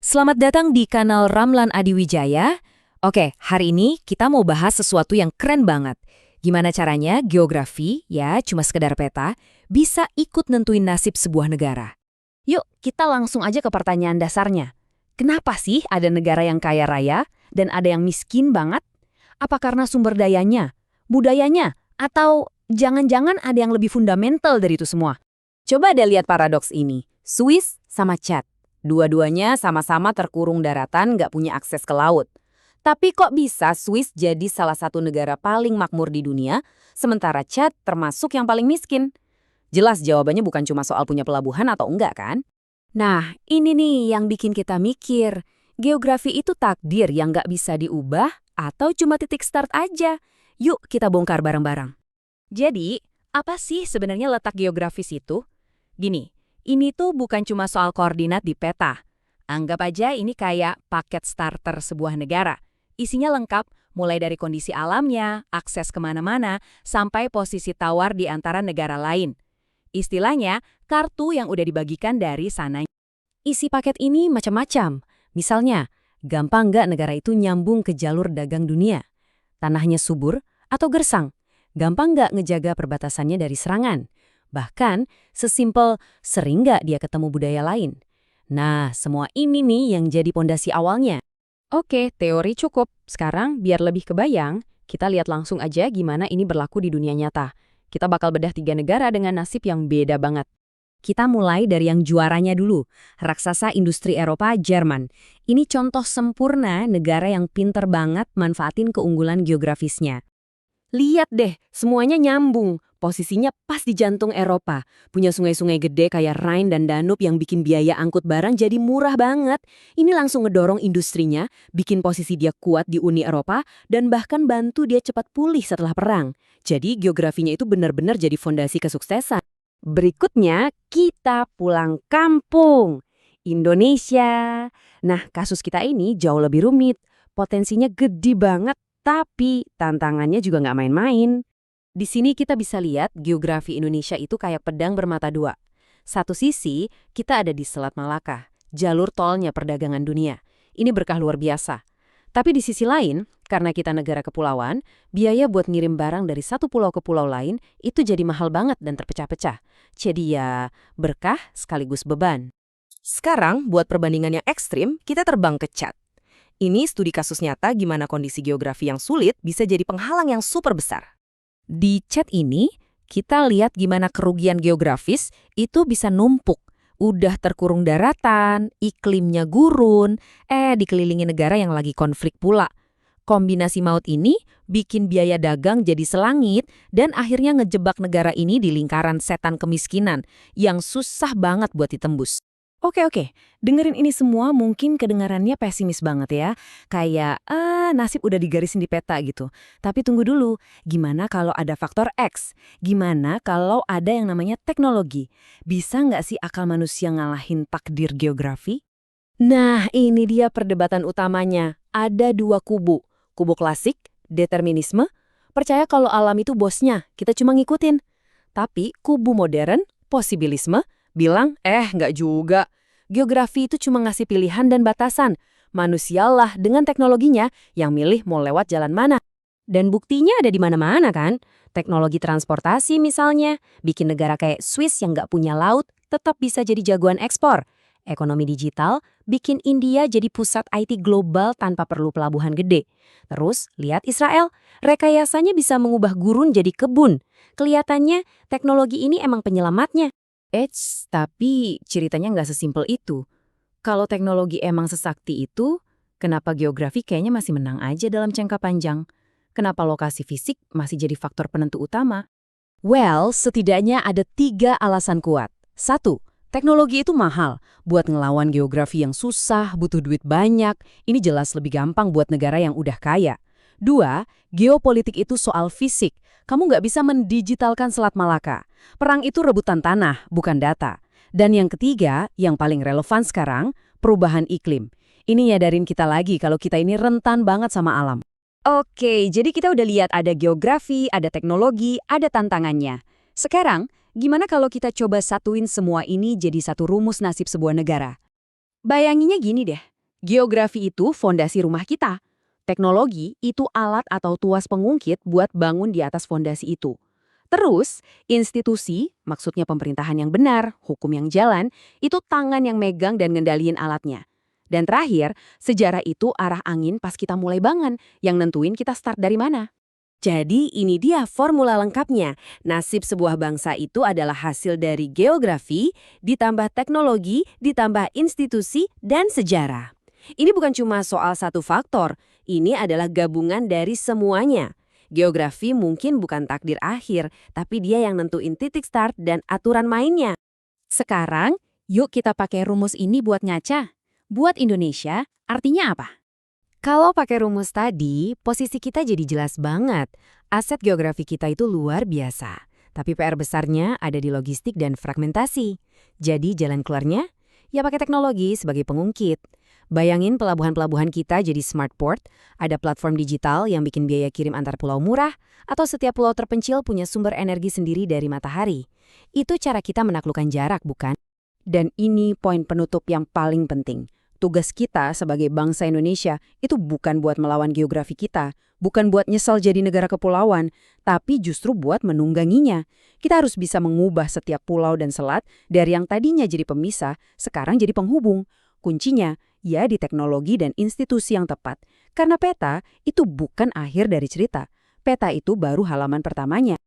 Selamat datang di kanal Ramlan Adiwijaya. Oke, hari ini kita mau bahas sesuatu yang keren banget. Gimana caranya geografi, ya cuma sekedar peta, bisa ikut nentuin nasib sebuah negara. Yuk, kita langsung aja ke pertanyaan dasarnya. Kenapa sih ada negara yang kaya raya dan ada yang miskin banget? Apa karena sumber dayanya, budayanya, atau jangan-jangan ada yang lebih fundamental dari itu semua? Coba deh lihat paradoks ini. Swiss sama Chad. Dua-duanya sama-sama terkurung daratan, nggak punya akses ke laut. Tapi kok bisa Swiss jadi salah satu negara paling makmur di dunia, sementara Chad termasuk yang paling miskin? Jelas jawabannya bukan cuma soal punya pelabuhan atau enggak kan? Nah, ini nih yang bikin kita mikir. Geografi itu takdir yang nggak bisa diubah atau cuma titik start aja? Yuk kita bongkar bareng-bareng. Jadi, apa sih sebenarnya letak geografis itu? Gini, ini tuh bukan cuma soal koordinat di peta. Anggap aja ini kayak paket starter sebuah negara. Isinya lengkap, mulai dari kondisi alamnya, akses kemana-mana, sampai posisi tawar di antara negara lain. Istilahnya, kartu yang udah dibagikan dari sana. Isi paket ini macam-macam. Misalnya, gampang nggak negara itu nyambung ke jalur dagang dunia? Tanahnya subur atau gersang? Gampang nggak ngejaga perbatasannya dari serangan? Bahkan, sesimpel sering nggak dia ketemu budaya lain? Nah, semua ini nih yang jadi pondasi awalnya. Oke, teori cukup. Sekarang, biar lebih kebayang, kita lihat langsung aja gimana ini berlaku di dunia nyata. Kita bakal bedah 3 negara dengan nasib yang beda banget. Kita mulai dari yang juaranya dulu, raksasa industri Eropa, Jerman. Ini contoh sempurna negara yang pinter banget manfaatin keunggulan geografisnya. Lihat deh, semuanya nyambung. Posisinya pas di jantung Eropa. Punya sungai-sungai gede kayak Rhine dan Danube yang bikin biaya angkut barang jadi murah banget. Ini langsung ngedorong industrinya, bikin posisi dia kuat di Uni Eropa, dan bahkan bantu dia cepat pulih setelah perang. Jadi geografinya itu benar-benar jadi fondasi kesuksesan. Berikutnya, kita pulang kampung. Indonesia. Nah, kasus kita ini jauh lebih rumit. Potensinya gede banget, tapi tantangannya juga nggak main-main. Di sini kita bisa lihat geografi Indonesia itu kayak pedang bermata dua. Satu sisi, kita ada di Selat Malaka, jalur tolnya perdagangan dunia. Ini berkah luar biasa. Tapi di sisi lain, karena kita negara kepulauan, biaya buat ngirim barang dari satu pulau ke pulau lain itu jadi mahal banget dan terpecah-pecah. Jadi ya, berkah sekaligus beban. Sekarang, buat perbandingan yang ekstrim, kita terbang ke Chad. Ini studi kasus nyata gimana kondisi geografi yang sulit bisa jadi penghalang yang super besar. Di Chad ini, kita lihat gimana kerugian geografis itu bisa numpuk. Udah terkurung daratan, iklimnya gurun, dikelilingi negara yang lagi konflik pula. Kombinasi maut ini bikin biaya dagang jadi selangit dan akhirnya ngejebak negara ini di lingkaran setan kemiskinan yang susah banget buat ditembus. Oke, dengerin ini semua mungkin kedengarannya pesimis banget ya. Kayak, nasib udah digarisin di peta gitu. Tapi tunggu dulu, gimana kalau ada faktor X? Gimana kalau ada yang namanya teknologi? Bisa nggak sih akal manusia ngalahin takdir geografi? Nah, ini dia perdebatan utamanya. Ada 2 kubu. Kubu klasik, determinisme, percaya kalau alam itu bosnya, kita cuma ngikutin. Tapi kubu modern, posibilisme, bilang, nggak juga. Geografi itu cuma ngasih pilihan dan batasan. Manusialah dengan teknologinya yang milih mau lewat jalan mana. Dan buktinya ada di mana-mana kan? Teknologi transportasi misalnya, bikin negara kayak Swiss yang nggak punya laut tetap bisa jadi jagoan ekspor. Ekonomi digital, bikin India jadi pusat IT global tanpa perlu pelabuhan gede. Terus, lihat Israel, rekayasanya bisa mengubah gurun jadi kebun. Kelihatannya, teknologi ini emang penyelamatnya. Tapi ceritanya nggak sesimpel itu. Kalau teknologi emang sesakti itu, kenapa geografi kayaknya masih menang aja dalam jangka panjang? Kenapa lokasi fisik masih jadi faktor penentu utama? Well, setidaknya ada 3 alasan kuat. 1. Teknologi itu mahal. Buat ngelawan geografi yang susah, butuh duit banyak. Ini jelas lebih gampang buat negara yang udah kaya. 2. Geopolitik itu soal fisik. Kamu nggak bisa mendigitalkan Selat Malaka. Perang itu rebutan tanah, bukan data. Dan yang ketiga, yang paling relevan sekarang, perubahan iklim. Ini nyadarin kita lagi kalau kita ini rentan banget sama alam. Oke, jadi kita udah lihat ada geografi, ada teknologi, ada tantangannya. Sekarang, gimana kalau kita coba satuin semua ini jadi satu rumus nasib sebuah negara? Bayanginnya gini deh, Geografi itu fondasi rumah kita. Teknologi itu alat atau tuas pengungkit buat bangun di atas fondasi itu. Terus, institusi, maksudnya pemerintahan yang benar, hukum yang jalan, itu tangan yang megang dan ngendaliin alatnya. Dan terakhir, sejarah itu arah angin pas kita mulai bangun, yang nentuin kita start dari mana. Jadi ini dia formula lengkapnya. Nasib sebuah bangsa itu adalah hasil dari geografi, ditambah teknologi, ditambah institusi, dan sejarah. Ini bukan cuma soal satu faktor, ini adalah gabungan dari semuanya. Geografi mungkin bukan takdir akhir, tapi dia yang nentuin titik start dan aturan mainnya. Sekarang, yuk kita pakai rumus ini buat ngaca. Buat Indonesia, artinya apa? Kalau pakai rumus tadi, posisi kita jadi jelas banget. Aset geografi kita itu luar biasa. Tapi PR besarnya ada di logistik dan fragmentasi. Jadi jalan keluarnya? Ya pakai teknologi sebagai pengungkit. Bayangin pelabuhan-pelabuhan kita jadi smart port, ada platform digital yang bikin biaya kirim antar pulau murah, atau setiap pulau terpencil punya sumber energi sendiri dari matahari. Itu cara kita menaklukkan jarak, bukan? Dan ini poin penutup yang paling penting. Tugas kita sebagai bangsa Indonesia itu bukan buat melawan geografi kita, bukan buat nyesal jadi negara kepulauan, tapi justru buat menungganginya. Kita harus bisa mengubah setiap pulau dan selat dari yang tadinya jadi pemisah, sekarang jadi penghubung. Kuncinya, ya di teknologi dan institusi yang tepat. Karena peta itu bukan akhir dari cerita. Peta itu baru halaman pertamanya.